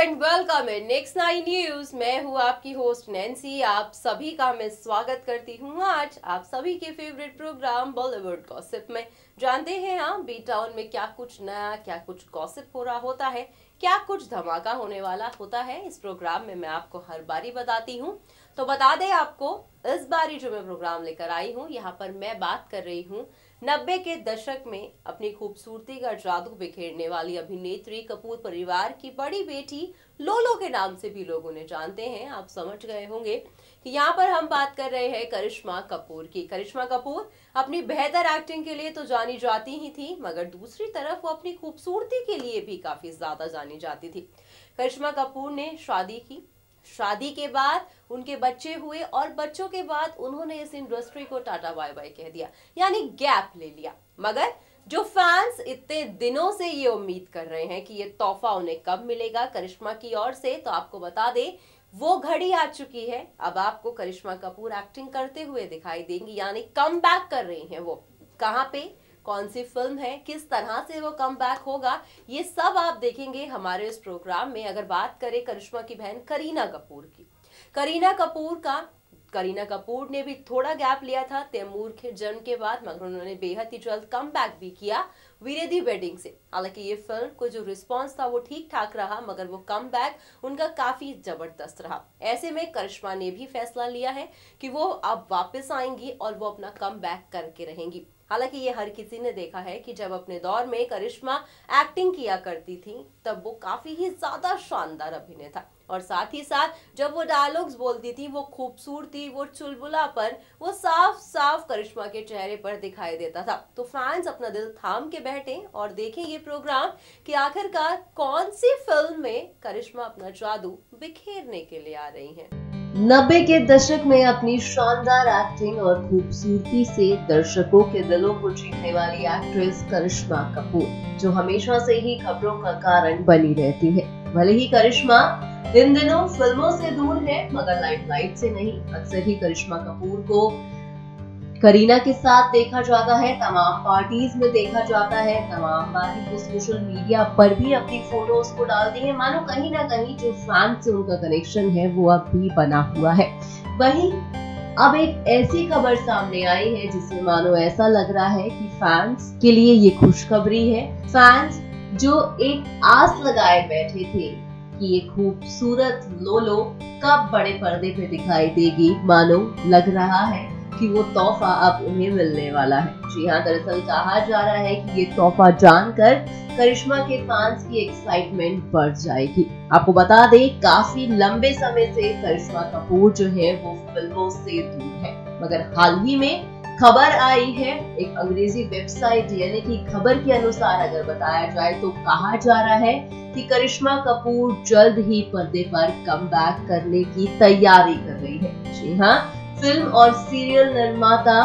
And welcome in next 9 news. मैं हूँ आपकी होस्ट नैन्सी। आप सभी का मैं स्वागत करती हूँ आज आप सभी के फेवरेट प्रोग्राम बॉलीवुड गॉसिप में। जानते हैं हाँ बी टाउन में क्या कुछ नया, क्या कुछ गॉसिप हो रहा होता है, क्या कुछ धमाका होने वाला होता है। इस प्रोग्राम में मैं आपको हर बारी बताती हूँ। तो बता दें आपको, इस बारी जो मैं प्रोग्राम लेकर आई हूँ, यहाँ पर मैं बात कर रही हूँ 90 के दशक में अपनी खूबसूरती का जादू बिखेरने वाली अभिनेत्री कपूर परिवार की बड़ी बेटी लोलो के नाम से भी लोग उन्हें जानते हैं। आप समझ गए होंगे कि यहाँ पर हम बात कर रहे हैं करिश्मा कपूर की। करिश्मा कपूर अपनी बेहतर एक्टिंग के लिए तो जानी जाती ही थी, मगर दूसरी तरफ वो अपनी खूबसूरती के लिए भी काफी ज्यादा जानी जाती थी। करिश्मा कपूर ने शादी की, शादी के बाद उनके बच्चे हुए और बच्चों के बाद उन्होंने इस इंडस्ट्री को टाटा बाय बाय कह दिया, यानी गैप ले लिया। मगर जो फैंस इतने दिनों से ये उम्मीद कर रहे हैं कि ये तोहफा उन्हें कब मिलेगा करिश्मा की ओर से, तो आपको बता दें वो घड़ी आ चुकी है। अब आपको करिश्मा कपूर एक्टिंग करते हुए दिखाई देंगी, यानी कम बैक कर रही हैं वो। कहाँ पे, कौन सी फिल्म है, किस तरह से वो कम बैक होगा, ये सब आप देखेंगे हमारे इस प्रोग्राम में। अगर बात करें करिश्मा की बहन करीना कपूर की, करीना कपूर ने भी थोड़ा गैप लिया था तैमूर के जन्म के बाद, मगर उन्होंने बेहद ही जल्द कम बैक भी किया वीरे दी वेडिंग से। हालांकि ये फिल्म को जो रिस्पांस था वो ठीक ठाक रहा, मगर वो कम बैक उनका काफी जबरदस्त रहा। ऐसे में करिश्मा ने भी फैसला लिया है कि वो अब वापस आएंगी और वो अपना कम बैक करके रहेंगी। हालांकि ये हर किसी ने देखा है कि जब अपने दौर में करिश्मा एक्टिंग किया करती थी तब वो काफी ही ज्यादा शानदार अभिनय था, और साथ ही साथ जब वो डायलॉग्स बोलती थी वो खूबसूरती, वो चुलबुलापन, वो साफ साफ करिश्मा के चेहरे पर दिखाई देता था। तो फैंस अपना दिल थाम के बैठे और देखें ये प्रोग्राम कि आखिरकार कौन सी फिल्म में करिश्मा अपना जादू बिखेरने के लिए आ रही हैं। 90 के दशक में अपनी शानदार एक्टिंग और खूबसूरती से दर्शकों के दिलों को जीतने वाली एक्ट्रेस करिश्मा कपूर, जो हमेशा से ही खबरों का कारण बनी रहती है। भले ही करिश्मा इन दिनों फिल्मों से दूर है, मगर लाइमलाइट से नहीं। अक्सर ही करिश्मा कपूर को करीना के साथ देखा जाता है, तमाम पार्टीज में देखा जाता है, तमाम बार वो सोशल मीडिया पर भी अपनी फोटोज को डालती है। मानो कहीं ना कहीं जो फैन से उनका कनेक्शन है वो अब भी बना हुआ है। वहीं अब एक ऐसी खबर सामने आई है जिसमें मानो ऐसा लग रहा है कि फैंस के लिए ये खुशखबरी है। फैंस जो एक आस लगाए बैठे थे कि ये खूबसूरत लोलो कब बड़े पर्दे पे दिखाई देगी, मानो लग रहा है कि वो तोहफा अब उन्हें मिलने वाला है। जी हाँ, दरअसल कहा जा रहा है कि ये तोहफा जानकर करिश्मा के फैंस की एक्साइटमेंट बढ़ जाएगी। आपको बता दें, काफी लंबे समय से करिश्मा कपूर जो है वो फिल्मों से दूर है, मगर हाल ही में खबर आई है एक अंग्रेजी वेबसाइट यानी कि खबर के अनुसार अगर बताया जाए तो कहा जा रहा है कि करिश्मा कपूर जल्द ही पर्दे पर कमबैक करने की तैयारी कर रही है। जी हाँ, फिल्म और सीरियल निर्माता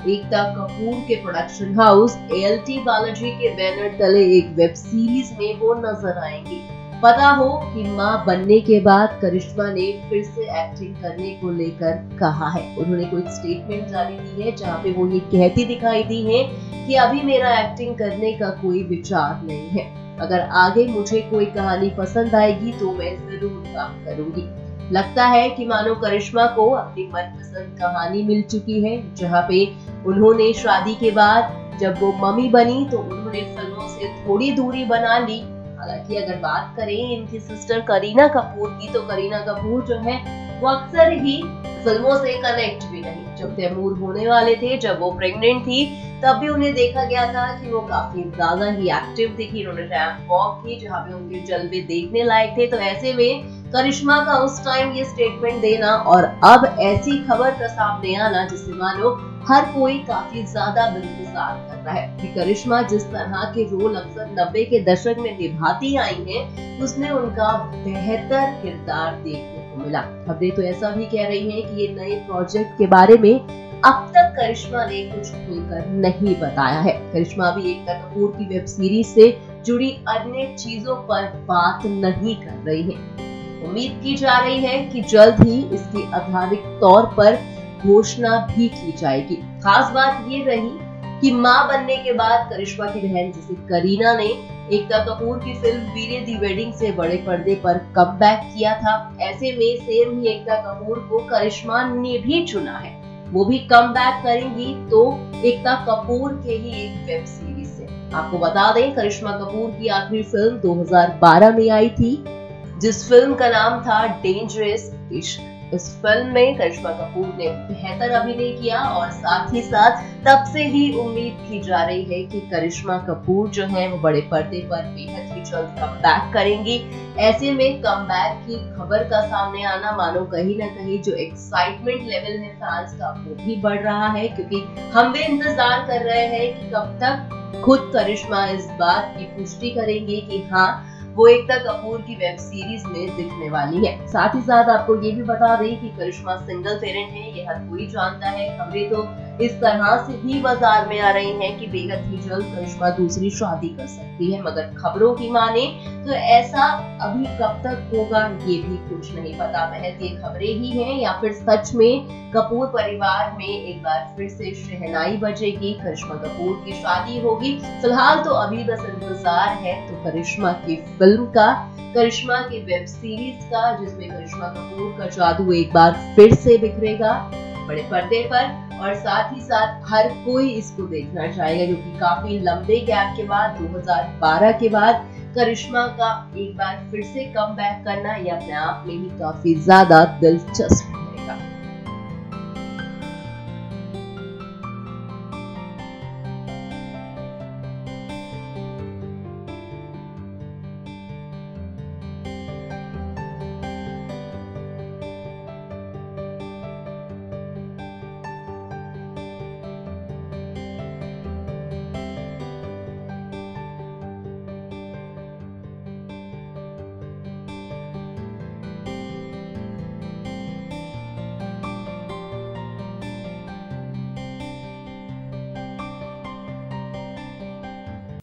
एकता कपूर के प्रोडक्शन हाउस ALT बालाजी के बैनर तले एक वेब सीरीज में वो नजर आएंगी। पता हो कि मां बनने के बाद करिश्मा ने फिर से एक्टिंग करने को लेकर कहा है। उन्होंने कोई स्टेटमेंट जारी दी है जहां पे वो ये कहती दिखाई दी है कि अभी मेरा एक्टिंग करने का कोई विचार नहीं है। अगर आगे मुझे कोई कहानी पसंद आएगी तो मैं जरूर काम करूंगी। लगता है कि मानो करिश्मा को अपनी मनपसंद कहानी मिल चुकी है, जहां पे उन्होंने शादी के बाद जब वो मम्मी बनी तो उन्होंने फिल्मों से थोड़ी दूरी बना ली। हालांकि अगर बात करें इनकी सिस्टर करीना कपूर की, तो करीना कपूर जो है वो अक्सर ही फिल्मों से कनेक्ट भी नहीं। जब तैमूर होने वाले थे, जब वो प्रेग्नेंट थी, तब भी उन्हें देखा गया था कि वो काफी ज्यादा ही एक्टिव दिखी। उन्होंने रैंप वॉक की जहाँ पे उनके जलवे देखने लायक थे। तो ऐसे में करिश्मा का उस टाइम ये स्टेटमेंट देना और अब ऐसी खबर का सामने आना, जिससे मानो हर कोई काफी ज्यादा इंतजार कर रहा है कि करिश्मा जिस तरह के रोल अक्सर 90 के दशक में निभाती आई हैं, उसमें उनका बेहतर किरदार देखने को मिला। खबरें तो ऐसा भी कह रही हैं कि ये नए प्रोजेक्ट के बारे में अब तक करिश्मा ने कुछ खुलकर नहीं बताया है। करिश्मा भी एकता कपूर की वेब सीरीज से जुड़ी अन्य चीजों पर बात नहीं कर रही है। उम्मीद की जा रही है कि जल्द ही इसकी आधिकारिक तौर पर घोषणा भी की जाएगी। खास बात ये रही कि मां बनने के बाद करिश्मा की बहन जैसे करीना ने एकता कपूर की फिल्म वीरे दी वेडिंग से बड़े पर्दे पर कमबैक किया था। ऐसे में सेम ही एकता कपूर को करिश्मा ने भी चुना है। वो भी कमबैक करेंगी तो एकता कपूर के ही एक वेब सीरीज से। आपको बता दें, करिश्मा कपूर की आखिरी फिल्म 2012 में आई थी, जिस फिल्म का नाम था डेंजरस इश्क। इस फिल्म में करिश्मा कपूर ने बेहतर अभिनय किया और साथ ही साथ तब से ही उम्मीद की जा रही है कि करिश्मा कपूर जो है वो बड़े पर्दे पर बेहद ही जल्द कमबैक करेंगी। ऐसे में कमबैक की खबर का सामने आना मानो कहीं ना कहीं जो एक्साइटमेंट लेवल है फैंस का वो भी बढ़ रहा है, क्योंकि हम भी इंतजार कर रहे हैं कि कब तक खुद करिश्मा इस बात की पुष्टि करेंगे कि हाँ वो एकता कपूर की वेब सीरीज में दिखने वाली है। साथ ही साथ आपको ये भी बता दें कि करिश्मा सिंगल पेरेंट है, ये हर कोई जानता है। खबरें तो इस तरह से भी बाजार में आ रही हैं कि बेहद ही जल्द करिश्मा दूसरी शादी कर सकती है, मगर खबरों की माने तो ऐसा अभी कब तक होगा ये भी कुछ नहीं पता। महज ये खबरें ही हैं या फिर सच में कपूर परिवार में एक बार फिर से शहनाई बजेगी, करिश्मा कपूर की शादी होगी। फिलहाल तो अभी बस इंतजार है तो करिश्मा की फिल्म का, करिश्मा की वेब सीरीज का, जिसमें करिश्मा कपूर का जादू एक बार फिर से बिखरेगा बड़े पर्दे पर। और साथ ही साथ हर कोई इसको देखना चाहेगा, क्योंकि काफी लंबे गैप के बाद 2012 के बाद करिश्मा का एक बार फिर से कमबैक करना ये अपने आप में ही काफी ज्यादा दिलचस्प रहेगा।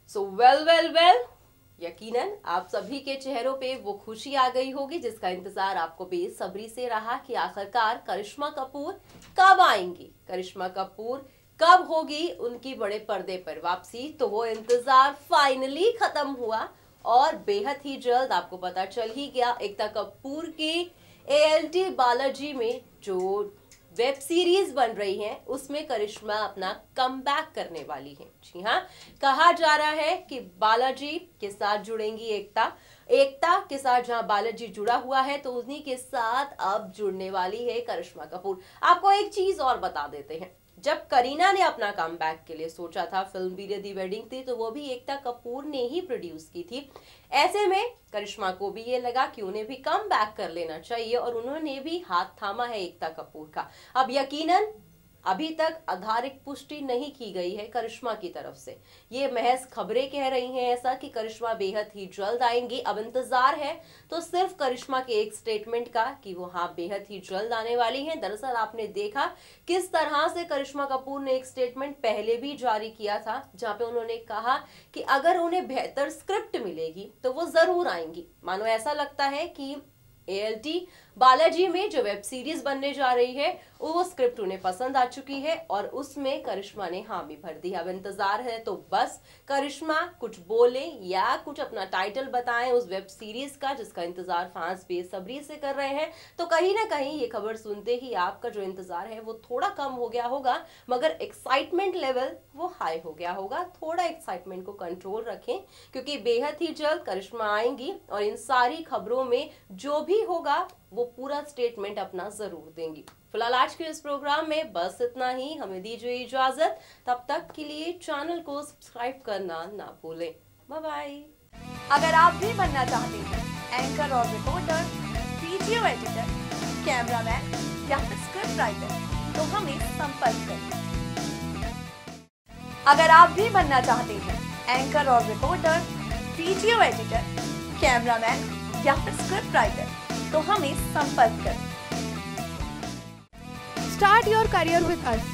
सो वेल यकीनन आप सभी के चेहरों पे वो खुशी आ गई होगी जिसका इंतजार आपको बेसब्री से रहा कि आखिरकार करिश्मा कपूर कब आएंगी, करिश्मा कपूर कब होगी उनकी बड़े पर्दे पर वापसी। तो वो इंतजार फाइनली खत्म हुआ और बेहद ही जल्द आपको पता चल ही गया। एकता कपूर की ALT बालाजी में जो वेब सीरीज बन रही है उसमें करिश्मा अपना कमबैक करने वाली है। जी हाँ, कहा जा रहा है कि बालाजी के साथ जुड़ेंगी एकता, एकता के साथ जहां बालाजी जुड़ा हुआ है तो उन्हीं के साथ अब जुड़ने वाली है करिश्मा कपूर। आपको एक चीज और बता देते हैं, जब करीना ने अपना कमबैक के लिए सोचा था, फिल्म वीरे दी वेडिंग थी तो वो भी एकता कपूर ने ही प्रोड्यूस की थी। ऐसे में करिश्मा को भी ये लगा कि उन्हें भी कमबैक कर लेना चाहिए और उन्होंने भी हाथ थामा है एकता कपूर का। अब यकीनन अभी तक आधिकारिक पुष्टि नहीं की गई है करिश्मा की तरफ से, ये महज खबरें कह रही हैं ऐसा कि करिश्मा बेहद ही जल्द आएंगी। अब इंतजार है तो सिर्फ करिश्मा के एक स्टेटमेंट का कि वो हाँ बेहद ही जल्द आने वाली हैं। दरअसल आपने देखा किस तरह से करिश्मा कपूर ने एक स्टेटमेंट पहले भी जारी किया था जहां पे उन्होंने कहा कि अगर उन्हें बेहतर स्क्रिप्ट मिलेगी तो वो जरूर आएंगी। मानो ऐसा लगता है कि ALT बालाजी में जो वेब सीरीज बनने जा रही है वो स्क्रिप्ट उन्हें पसंद आ चुकी है और उसमें करिश्मा ने हामी भर दी। अब इंतजार है तो बस करिश्मा कुछ बोले या कुछ अपना टाइटल बताएं उस वेब सीरीज का जिसका इंतजार फैंस बेसब्री से कर रहे हैं। तो कहीं ना कहीं ये खबर सुनते ही आपका जो इंतजार है वो थोड़ा कम हो गया होगा, मगर एक्साइटमेंट लेवल वो हाई हो गया होगा। थोड़ा एक्साइटमेंट को कंट्रोल रखें क्योंकि बेहद ही जल्द करिश्मा आएंगी और इन सारी खबरों में जो भी होगा वो पूरा स्टेटमेंट अपना जरूर देंगी। फिलहाल आज के इस प्रोग्राम में बस इतना ही, हमें दीजिए इजाजत। तब तक के लिए चैनल को सब्सक्राइब करना ना भूलें। Bye bye. अगर आप भी बनना चाहते हैं एंकर और रिपोर्टर, वीडियो एडिटर, कैमरामैन या फिर स्क्रिप्ट राइटर तो हमें संपर्क करें। अगर आप भी बनना चाहते हैं एंकर और रिपोर्टर, वीडियो एडिटर, कैमरामैन या फिर स्क्रिप्ट राइटर तो हमें संपर्क करें। Start your career with us.